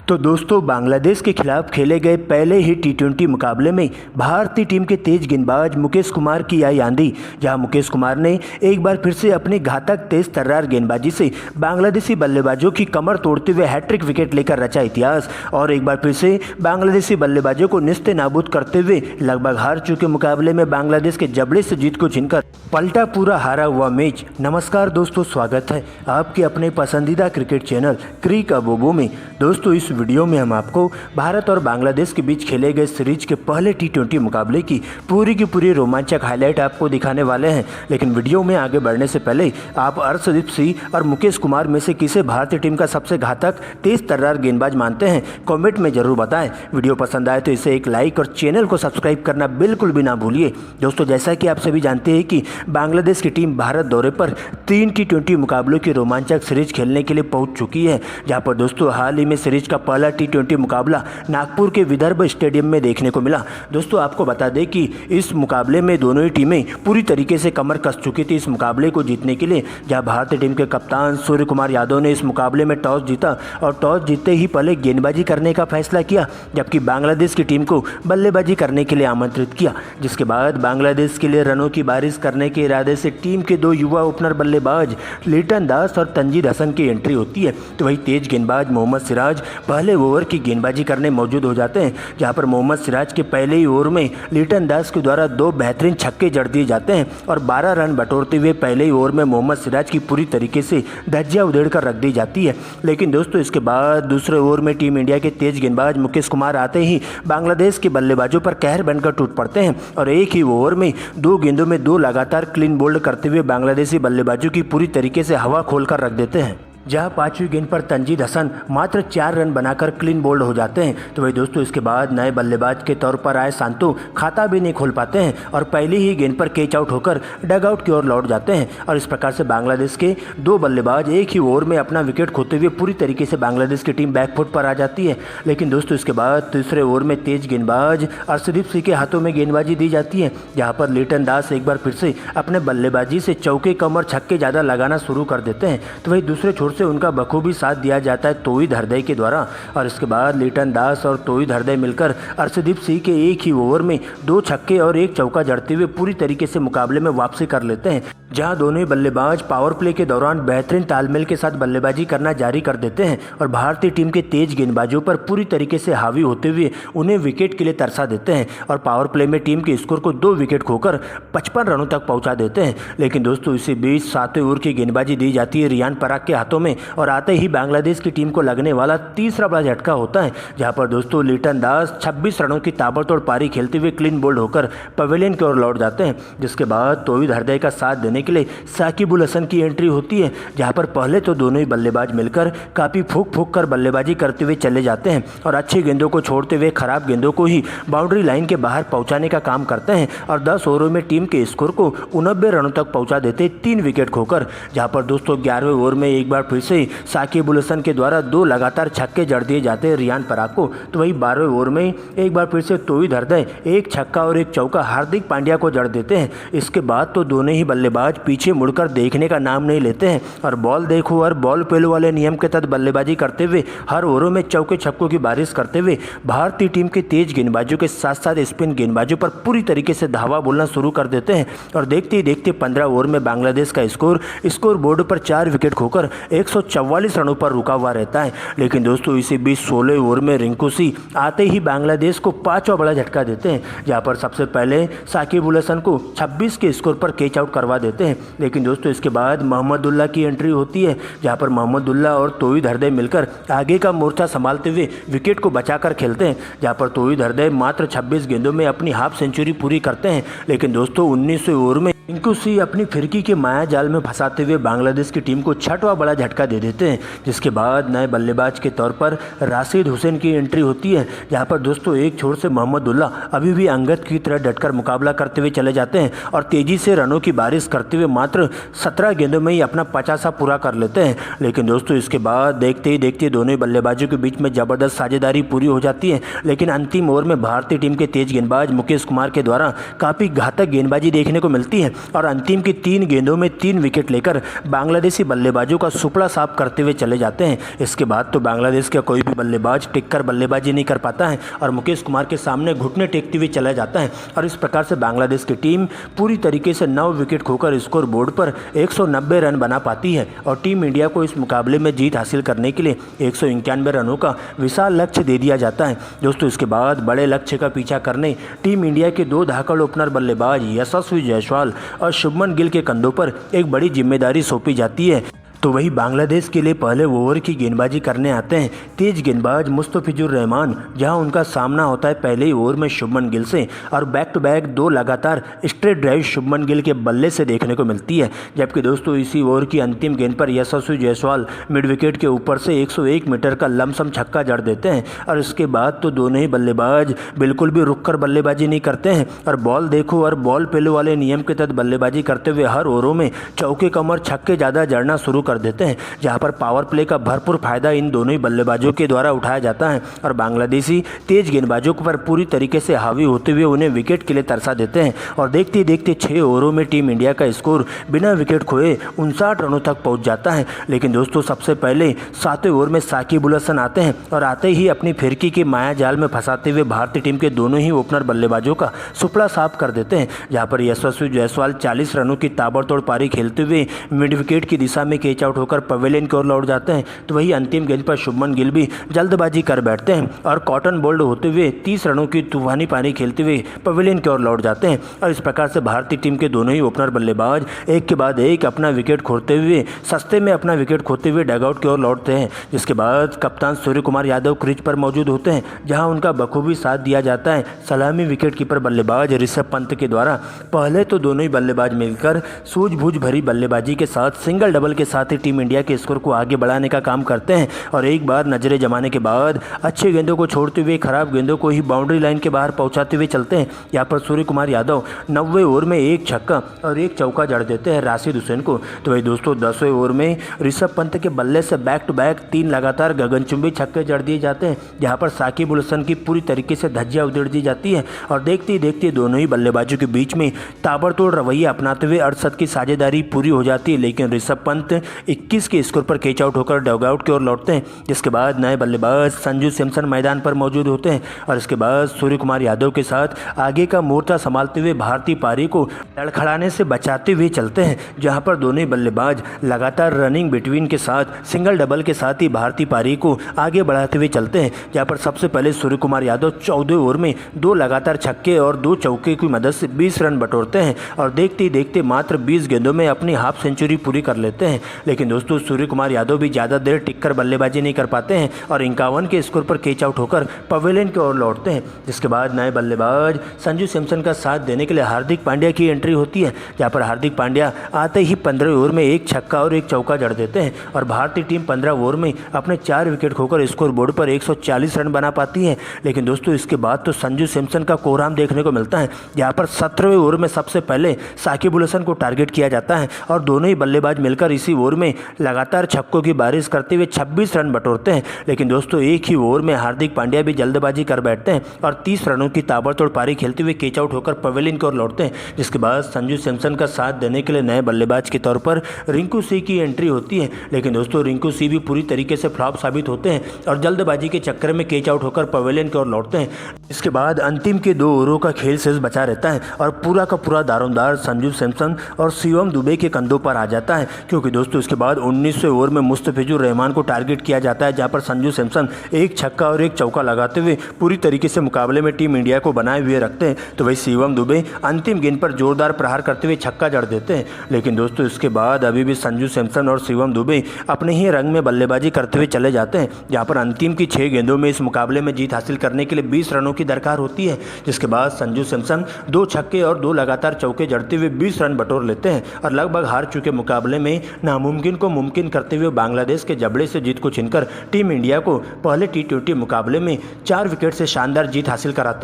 तो दोस्तों, बांग्लादेश के खिलाफ खेले गए पहले ही टी20 मुकाबले में भारतीय टीम के तेज गेंदबाज मुकेश कुमार की आई आंधी, जहां मुकेश कुमार ने एक बार फिर से अपनी घातक तेज तर्रार गेंदबाजी से बांग्लादेशी बल्लेबाजों की कमर तोड़ते हुए हैट्रिक विकेट लेकर रचा इतिहास और एक बार फिर से बांग्लादेशी बल्लेबाजों को निस्ते नाबूद करते हुए लगभग हार चुके मुकाबले में बांग्लादेश के जबड़े से जीत को छीनकर पलटा पूरा हारा हुआ मैच। नमस्कार दोस्तों, स्वागत है आपके अपने पसंदीदा क्रिकेट चैनल क्रिक अबोबो में। दोस्तों, इस वीडियो में हम आपको भारत और बांग्लादेश के बीच खेले गए सीरीज के पहले टी20 मुकाबले की पूरी रोमांचक हाईलाइट आपको दिखाने वाले हैं। लेकिन वीडियो में आगे बढ़ने से पहले आप अर्शदीप सिंह और मुकेश कुमार में से किसे भारतीय टीम का सबसे घातक तेज तर्रार गेंदबाज मानते हैं, कमेंट में जरूर बताएं। वीडियो पसंद आए तो इसे एक लाइक और चैनल को सब्सक्राइब करना बिल्कुल भी ना भूलिए। दोस्तों, जैसा कि आप सभी जानते हैं कि बांग्लादेश की टीम भारत दौरे पर 3 टी20 मुकाबलों की रोमांचक सीरीज खेलने के लिए पहुंच चुकी है, जहां पर दोस्तों हाल ही में सीरीज का पहला टी20 मुकाबला नागपुर के विदर्भ स्टेडियम में देखने को मिला। दोस्तों, आपको बता दें कि इस मुकाबले में दोनों ही टीमें पूरी तरीके से कमर कस चुकी थी इस मुकाबले को जीतने के लिए, जहां भारतीय टीम के कप्तान सूर्य कुमार यादव ने इस मुकाबले में टॉस जीता और टॉस जीतते ही पहले गेंदबाजी करने का फैसला किया, जबकि बांग्लादेश की टीम को बल्लेबाजी करने के लिए आमंत्रित किया। जिसके बाद बांग्लादेश के लिए रनों की बारिश करने के इरादे से टीम के 2 युवा ओपनर बल्लेबाज लिटन दास और तंजीद हसन की एंट्री होती है। तो वही तेज गेंदबाज मोहम्मद सिराज पहले ओवर की गेंदबाजी करने मौजूद हो जाते हैं, जहां पर मोहम्मद सिराज के पहले ही ओवर में लिटन दास के द्वारा 2 बेहतरीन छक्के जड़ दिए जाते हैं और 12 रन बटोरते हुए पहले ही ओवर में मोहम्मद सिराज की पूरी तरीके से धज्जियां उधेड़ कर रख दी जाती है। लेकिन दोस्तों, इसके बाद दूसरे ओवर में टीम इंडिया के तेज गेंदबाज मुकेश कुमार आते ही बांग्लादेश के बल्लेबाजों पर कहर बनकर टूट पड़ते हैं और एक ही ओवर में 2 गेंदों में 2 लगातार क्लीन बोल्ड करते हुए बांग्लादेशी बल्लेबाजों की पूरी तरीके से हवा खोलकर रख देते हैं, जहां 5वीं गेंद पर तंजीद हसन मात्र 4 रन बनाकर क्लीन बोल्ड हो जाते हैं। तो वही दोस्तों, इसके बाद नए बल्लेबाज के तौर पर आए सांतो खाता भी नहीं खोल पाते हैं और पहली ही गेंद पर कैच आउट होकर डगआउट की ओर लौट जाते हैं और इस प्रकार से बांग्लादेश के 2 बल्लेबाज एक ही ओवर में अपना विकेट खोते हुए पूरी तरीके से बांग्लादेश की टीम बैकफुट पर आ जाती है। लेकिन दोस्तों, इसके बाद तीसरे ओवर में तेज गेंदबाज अर्शदीप सिंह के हाथों में गेंदबाजी दी जाती है, जहाँ पर लिटन दास एक बार फिर से अपने बल्लेबाजी से चौके कम और छक्के ज़्यादा लगाना शुरू कर देते हैं। तो वही दूसरे छोर से उनका बखूबी साथ दिया जाता है तौहीद हृदय के द्वारा और इसके बाद लिटन दास और तौहीद हृदय मिलकर अर्शदीप सिंह के एक ही ओवर में 2 छक्के और 1 चौका जड़ते हुए पूरी तरीके से मुकाबले में वापसी कर लेते हैं, जहां दोनों ही बल्लेबाज पावर प्ले के दौरान बेहतरीन तालमेल के साथ बल्लेबाजी करना जारी कर देते हैं और भारतीय टीम के तेज गेंदबाजों पर पूरी तरीके से हावी होते हुए उन्हें विकेट के लिए तरसा देते हैं और पावर प्ले में टीम के स्कोर को 2 विकेट खोकर 55 रनों तक पहुंचा देते हैं। लेकिन दोस्तों, इसी बीच 7वें ओवर की गेंदबाजी दी जाती है रियान पराग के हाथों में और आते ही बांग्लादेश की टीम को लगने वाला तीसरा बड़ा झटका होता है, जहां पर दोस्तों लिटन दास 26 रनों की ताबड़तोड़ पारी खेलते हुए क्लीन बोल्ड होकर पवेलियन की ओर लौट जाते हैं। जिसके बाद तौहीद हृदय का साथ देने के लिए साकिब उल हसन की एंट्री होती है, जहां पर पहले तो दोनों ही बल्लेबाज मिलकर काफ़ी फूक कर बल्लेबाजी करते हुए चले जाते हैं और अच्छी गेंदों को छोड़ते हुए खराब गेंदों को ही बाउंड्री लाइन के बाहर पहुंचाने का काम करते हैं और 10 ओवरों में टीम के स्कोर को 89 रनों तक पहुंचा देते 3 विकेट खोकर, जहां पर दोस्तों 11वें ओवर में एक बार फिर से साकिब उल हसन के द्वारा 2 लगातार छक्के जड़ दिए जाते हैं रियान पराग को। तो वही 12वें ओवर में एक बार फिर से तौहीद हृदय 1 छक्का और 1 चौका हार्दिक पांड्या को जड़ देते हैं। इसके बाद तो दोनों ही बल्लेबाज पीछे मुड़कर देखने का नाम नहीं लेते हैं और बॉल देखो और बॉल पेलो वाले नियम के तहत बल्लेबाजी करते हुए हर ओवरों में चौके छक्कों की बारिश करते हुए भारतीय टीम के तेज गेंदबाजों के साथ साथ स्पिन गेंदबाजों पर पूरी तरीके से धावा बोलना शुरू कर देते हैं और देखते ही देखते 15 ओवर में बांग्लादेश का स्कोर बोर्ड पर 4 विकेट खोकर 144 रनों पर रुका हुआ रहता है। लेकिन दोस्तों, इसी बीच 16 ओवर में रिंकू सिंह आते ही बांग्लादेश को 5वां बड़ा झटका देते हैं, जहां पर सबसे पहले साकिब उल हसन को 26 के स्कोर पर कैच आउट करवा देते हैं। लेकिन दोस्तों, इसके बाद मोहम्मदुल्लाह की एंट्री होती है, जहां पर मोहम्मदुल्लाह और तौहीद हृदय मिलकर आगे का मोर्चा संभालते हुए विकेट को बचाकर खेलते हैं, जहां पर तौहीद हृदय मात्र 26 गेंदों में अपनी हाफ सेंचुरी पूरी करते हैं। लेकिन दोस्तों, 19वें ओवर में रिंकू सिंह अपनी फिरकी के माया जाल में फंसाते हुए बांग्लादेश की टीम को 6वां बड़ा झटका दे देते हैं। जिसके बाद नए बल्लेबाज के तौर पर राशिद हुसैन की एंट्री होती है, जहां पर दोस्तों एक छोर से मोहम्मदुल्लाह अभी भी अंगद की तरह डटकर मुकाबला करते हुए चले जाते हैं और तेजी से रनों की बारिश करते हुए मात्र 17 गेंदों में ही अपना 50 पूरा कर लेते हैं। लेकिन दोस्तों, इसके बाद देखते ही देखते दोनों ही बल्लेबाजों के बीच में जबरदस्त साझेदारी पूरी हो जाती है। लेकिन अंतिम ओवर में भारतीय टीम के तेज गेंदबाज मुकेश कुमार के द्वारा काफ़ी घातक गेंदबाजी देखने को मिलती है, और अंतिम की 3 गेंदों में 3 विकेट लेकर बांग्लादेशी बल्लेबाजों का सुपड़ा साफ करते हुए चले जाते हैं। इसके बाद तो बांग्लादेश का कोई भी बल्लेबाज टिककर बल्लेबाजी नहीं कर पाता है और मुकेश कुमार के सामने घुटने टेकते हुए चला जाता है और इस प्रकार से बांग्लादेश की टीम पूरी तरीके से 9 विकेट खोकर स्कोर बोर्ड पर 190 रन बना पाती है और टीम इंडिया को इस मुकाबले में जीत हासिल करने के लिए 191 रनों का विशाल लक्ष्य दे दिया जाता है। दोस्तों इसके बाद बड़े लक्ष्य का पीछा करने टीम इंडिया के 2 धाकड़ ओपनर बल्लेबाज यशस्वी जायसवाल और शुभमन गिल के कंधों पर एक बड़ी जिम्मेदारी सौंपी जाती है। तो वही बांग्लादेश के लिए पहले ओवर की गेंदबाजी करने आते हैं तेज गेंदबाज मुस्तफिजुर रहमान, जहां उनका सामना होता है पहले ही ओवर में शुभमन गिल से और बैक टू बैक 2 लगातार स्ट्रेट ड्राइव शुभमन गिल के बल्ले से देखने को मिलती है। जबकि दोस्तों इसी ओवर की अंतिम गेंद पर यशस्वी जायसवाल मिड विकेट के ऊपर से 101 मीटर का लमसम छक्का जड़ देते हैं और इसके बाद तो दोनों ही बल्लेबाज बिल्कुल भी रुक कर बल्लेबाजी नहीं करते हैं और बॉल देखो और बॉल पेलो वाले नियम के तहत बल्लेबाजी करते हुए हर ओवरों में चौके कम और छक्के ज़्यादा जड़ना शुरू कर देते हैं, जहां पर पावर प्ले का भरपूर फायदा इन दोनों ही बल्लेबाजों के द्वारा उठाया जाता है और बांग्लादेशी तेज गेंदबाजों पर पूरी तरीके से हावी होते हुए उन्हें विकेट के लिए तरसा देते हैं और देखते ही देखते 6 ओवरों में टीम इंडिया का स्कोर बिना विकेट खोए 59 रनों तक पहुंच जाता है। लेकिन दोस्तों सबसे पहले 7वें ओवर में साकिब अल हसन आते हैं और आते ही अपनी फिरकी के माया जाल में फंसाते हुए भारतीय टीम के दोनों ही ओपनर बल्लेबाजों का सुपड़ा साफ कर देते हैं, जहां पर यशस्वी जायसवाल 40 रनों की ताबड़तोड़ पारी खेलते हुए मिड विकेट की दिशा में कैच आउट होकर पवेलियन की ओर लौट जाते हैं। तो वही अंतिम गेंद पर शुभमन गिल भी जल्दबाजी कर बैठते हैं और कॉटन बोल्ड होते हुए 30 रनों की तूफानी पारी खेलते हुए पवेलियन की ओर लौट जाते हैं और इस प्रकार से भारतीय टीम के दोनों ही ओपनर बल्लेबाज एक के बाद एक अपना विकेट खोते हुए सस्ते में अपना विकेट खोते हुए डगआउट की ओर लौटते हैं। जिसके बाद कप्तान सूर्य कुमार यादव क्रीज पर मौजूद होते हैं, जहां उनका बखूबी साथ दिया जाता है सलामी विकेट कीपर बल्लेबाज ऋषभ पंत के द्वारा। पहले तो दोनों ही बल्लेबाज मिलकर सूझबूझ भरी बल्लेबाजी के साथ सिंगल डबल के साथ ही टीम इंडिया के स्कोर को आगे बढ़ाने का काम करते हैं और एक बार नजरें जमाने के बाद अच्छे गेंदों को छोड़ते हुए खराब गेंदों को ही बाउंड्री लाइन के बाहर पहुंचाते हुए चलते हैं। यहाँ पर सूर्य कुमार यादव 90वें ओवर में 1 छक्का और 1 चौका जड़ देते हैं राशिद हुसैन को। तो वही दोस्तों 10वें ओवर में ऋषभ पंत के बल्ले से बैक टू बैक 3 लगातार गगनचुंबी छक्के जड़ दिए जाते हैं, जहाँ पर साकिब अल हसन की पूरी तरीके से धज्जियां उधेड़ दी जाती है और देखते ही देखते दोनों ही बल्लेबाजों के बीच में ताबड़तोड़ रवैया अपनाते हुए 68 की साझेदारी पूरी हो जाती है। लेकिन ऋषभ पंत 21 के स्कोर पर कैच आउट होकर डगआउट की ओर लौटते हैं, जिसके बाद नए बल्लेबाज संजू सैमसन मैदान पर मौजूद होते हैं और इसके बाद सूर्य कुमार यादव के साथ आगे का मोर्चा संभालते हुए भारतीय पारी को लड़खड़ाने से बचाते हुए चलते हैं, जहां पर दोनों ही बल्लेबाज लगातार रनिंग बिटवीन के साथ सिंगल डबल के साथ ही भारतीय पारी को आगे बढ़ाते हुए चलते हैं। जहां पर सबसे पहले सूर्य कुमार यादव 14वें ओवर में 2 लगातार छक्के और 2 चौके की मदद से 20 रन बटोरते हैं और देखते ही देखते मात्र 20 गेंदों में अपनी हाफ सेंचुरी पूरी कर लेते हैं। लेकिन दोस्तों सूर्य कुमार यादव भी ज़्यादा देर टिककर बल्लेबाजी नहीं कर पाते हैं और 51 के स्कोर पर कैच आउट होकर पवेलियन की ओर लौटते हैं। जिसके बाद नए बल्लेबाज संजू सैमसन का साथ देने के लिए हार्दिक पांड्या की एंट्री होती है, जहां पर हार्दिक पांड्या आते ही 15वें ओवर में 1 छक्का और 1 चौका जड़ देते हैं और भारतीय टीम 15 ओवर में अपने 4 विकेट खोकर स्कोर बोर्ड पर 140 रन बना पाती है। लेकिन दोस्तों इसके बाद तो संजू सैमसन का कोहराम देखने को मिलता है, जहाँ पर 17वें ओवर में सबसे पहले साकिब अल हसन को टारगेट किया जाता है और दोनों ही बल्लेबाज मिलकर इसी ओवर में लगातार छक्कों की बारिश करते हुए 26 रन बटोरते हैं। लेकिन दोस्तों एक ही ओवर में हार्दिक पांड्या भी जल्दबाजी कर बैठते हैं और 30 रनों की ताबड़तोड़ पारी खेलते हुए कैच आउट होकर पवेलियन की ओर लौटते हैं। जिसके बाद संजू सैमसन का साथ देने के लिए नए बल्लेबाज के तौर पर रिंकू सिंह की एंट्री होती है। लेकिन दोस्तों रिंकू सिंह भी पूरी तरीके से फ्लॉप साबित होते हैं और जल्दबाजी के चक्कर में कैच आउट होकर पवेलियन की ओर लौटते हैं। इसके बाद अंतिम के 2 ओवरों का खेल शेष बचा रहता है और पूरा का पूरा दारोमदार संजू सैमसन और शिवम दुबे के कंधों पर आ जाता है, क्योंकि दोस्तों इसके बाद 19वें ओवर में मुस्तफिजुर रहमान को टारगेट किया जाता है, जहां पर संजू सैमसन 1 छक्का और 1 चौका लगाते हुए पूरी तरीके से मुकाबले में टीम इंडिया को बनाए हुए रखते हैं। तो वही शिवम दुबे अंतिम गेंद पर जोरदार प्रहार करते हुए छक्का जड़ देते हैं। लेकिन दोस्तों इसके बाद अभी भी संजू सैमसन और शिवम दुबे अपने ही रंग में बल्लेबाजी करते हुए चले जाते हैं, जहां पर अंतिम की 6 गेंदों में इस मुकाबले में जीत हासिल करने के लिए 20 रनों की दरकार होती है। जिसके बाद संजू सैमसन 2 छक्के और 2 लगातार चौके जड़ते हुए 20 रन बटोर लेते हैं और लगभग हार चुके मुकाबले में नामुमकिन को मुमकिन करते हुए बांग्लादेश के जबड़े से जीत को छीनकर टीम इंडिया को पहले T20 मुकाबले में 4 विकेट से शानदार जीत हासिल कराते हैं।